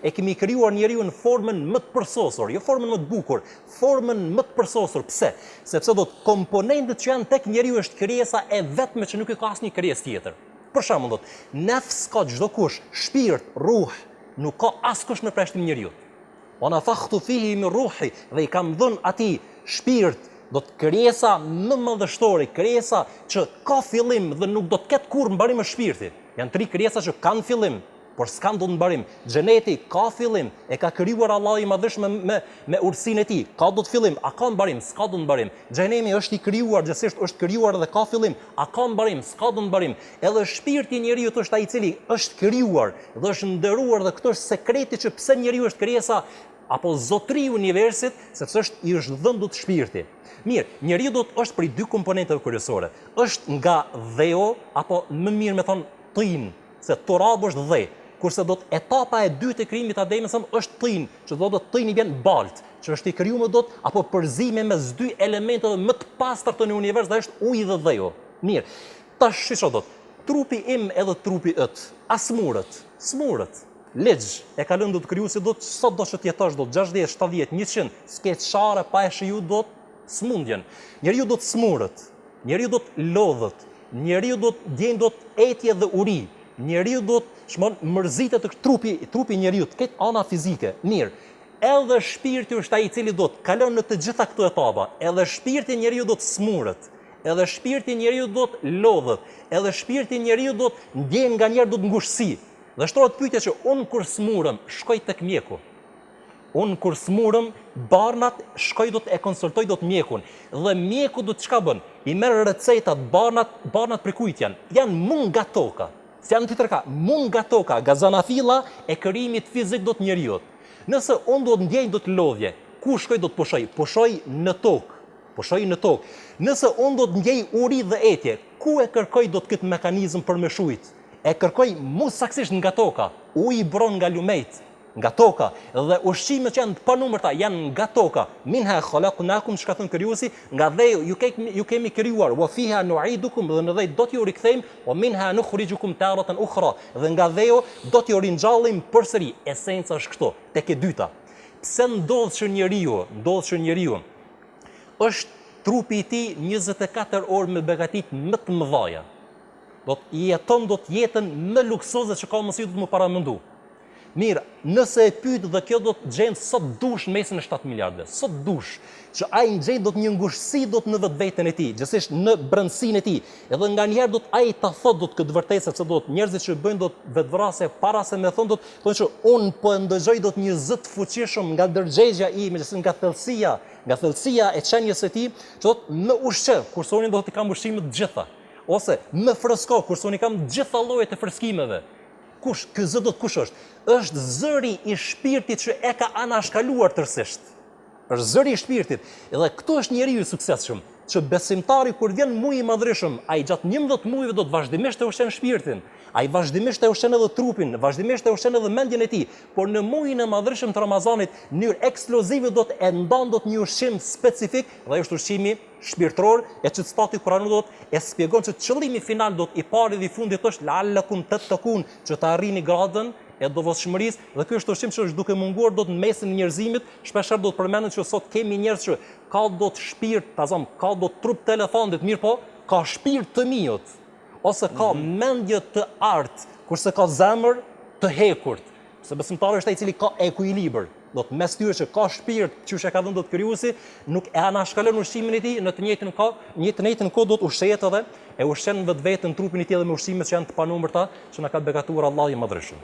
e kemi krijuar njeriu në formën më të përsosur, jo formën më të bukur, formën më të përsosur. Pse? Sepse do të komponentët që janë tek njeriu është krijesa e vetme që nuk e ka asnjë krijesë tjetër. Për shembull, nefs ka çdo kush, shpirt, ruh, nuk ka askush në breshtin e njeriu. Wa nafakhtu fihi min ruhi, dhe i kam dhënë atij shpirt, do të krijesa më madhështore, krijesa që ka fillim dhe nuk do të ketë kurrë mbarim me shpirti. Janë 3 krijesa që kanë fillim, por s'kan dot mbarim. Xheneti ka fillim, e ka krijuar Allahu i Madhëshëm me ursinë e tij. Ka dot fillim, a ka mbarim? S'ka dot mbarim. Xhenemi është i krijuar, gjithsesi është krijuar dhe ka fillim, a ka mbarim? S'ka dot mbarim. Edhe shpirti i njeriu është ai i cili është krijuar dhe është nderuar, dhe këtë është sekreti që pse njeriu është krijesa apo zotëri i universit, sepse i është dhënë dot shpirti. Mirë, njeriu do të është prej 2 komponenteve kryesore. Është nga dheu, apo më mirë me thonë tin, se Turabu është dhe, kurse do të etapa e 2 të krijimit të Ademit është tin, që do të tini vjen balt, që është i krijuar do të apo përzime mes 2 elementeve më të pastërta në univers, dhe është uji dhe dheu. Mirë. Tash çfarë do të? Trupi im edhe trupi yt, smurët. Lex e ka lënë do të krijuesi do të sot do të jetosh do të 60, 70, 100, s'ke çare pa e shiju do të smundjen. Njeriu do të smurët, njeriu do të lodhët, njeriu do të ndjen do të etje dhe uri, njeriu do të shmon mërzitet të trupi njeriu të ketë ana fizike. Mirë. Edhe shpirti është ai i cili do të kalon në të gjitha këto etapa. Edhe shpirti njeriu do të smurët, edhe shpirti njeriu do të lodhët, edhe shpirti njeriu do të ndjen nganjëherë do të ngushësi. Dhe shtrohet pyetja që unë kur smurëm, shkoj tek mjeku. Unë kur smurëm, barnat shkoj do të e konsultoj do të mjekun. Dhe mjeku do të çka bën? I merr recetat, barnat për kujt janë? Janë mund nga toka. Si janë tjetër ka, mund nga toka, nga zanafilla e krijimit fizik do të njeriu. Nëse unë do të ndjej do të lodhje, ku shkoj do të pushoj? Pushoj në tokë. Nëse unë do të ndjej uri dhe etje, ku e kërkoj do të këtë mekanizëm për me shujt? E kërkoj mu saksisht nga toka, uji bron nga lumejt, nga toka, dhe ushqimet që janë të panumërta janë nga toka. Minha khalaqnakum, çka thon krijuesi, nga dheu ju kemi krijuar, wa fiha nu'idukum, dhe në dhe do t'ju rikthejmë, wa minha nukhrijukum taratan ukhra, dhe nga dheu do t'ju ringjallim përsëri. Esenca është këto, tek e dyta. Pse ndodh që njeriu është trupi i tij 24 orë me begatit më të mëdha. Do të jeton do të jetën më luksoze që ka mundësi do të më paramendu. Mirë, nëse e pyet dhe kjo do të gjend sot dush në mesin e 7 miliardëve. Sot dush që ai ngjej do të një ngushësi do të në vetveten e tij, gjithsesi në brendësinë e tij. Edhe nganjëherë do të ai ta thotë do të këtë vërtetë, sepse do të njerëzit që bëjnë do të vetvrasje para se më thonë do të thonë që un po ndëgjoj do të një zë të fuqishëm nga dërgjegja ime, nga thellësia e çënjes së tij, që do të më ushqë, kurse unë do të kam ushqimet të gjitha. Ose më fresko, kurse unë kam gjitha llojet e freskimeve. Kush, ky zë do të kush është? Është zëri i shpirtit që e ka anashkaluar tërësisht. Është zëri i shpirtit. Edhe këtu është njeriu i suksesshëm, që besimtari kur vjen muji i madhreshëm, ai gjatë 11 muajve do të vazhdimisht të ushqen shpirtin. Ai vazhdimisht të ushqen edhe trupin, vazhdimisht të ushqen edhe mendjen e tij, por në muajin e madhreshëm të Ramazanit, në mënyrë ekskluzive do të ndan do të një ushqim specifik, dhe është ushqimi shpirtëror, e që citati Kur'anit do të e shpjegon që qëllimi final do të i pari dhe i fundit është la'allakum tattaqun, që të arrini gradën e dovshmërisë, dhe ky është ushqim që është duke munguar do të mesin e njerëzimit. Shpeshherë do të përmendet që sot kemi njerëz që ka do të shpirt, ka do të trup të elefantit, mirë po, ka shpirt të mijut, ose ka mendje të artë, kurse ka zemër të hekurt. Se besimtari është ai i cili ka ekuilibër. Do të mes tyre që ka shpirt, çuçi ka dhënë do të krijuesi, nuk e anashkalon ushqimin e tij, në të njëjtën kohë do të ushqehet edhe e ushqen vetveten trupin e tij edhe me ushqime që janë të panumërta, që na ka begatuar Allahu i Madhreshëm.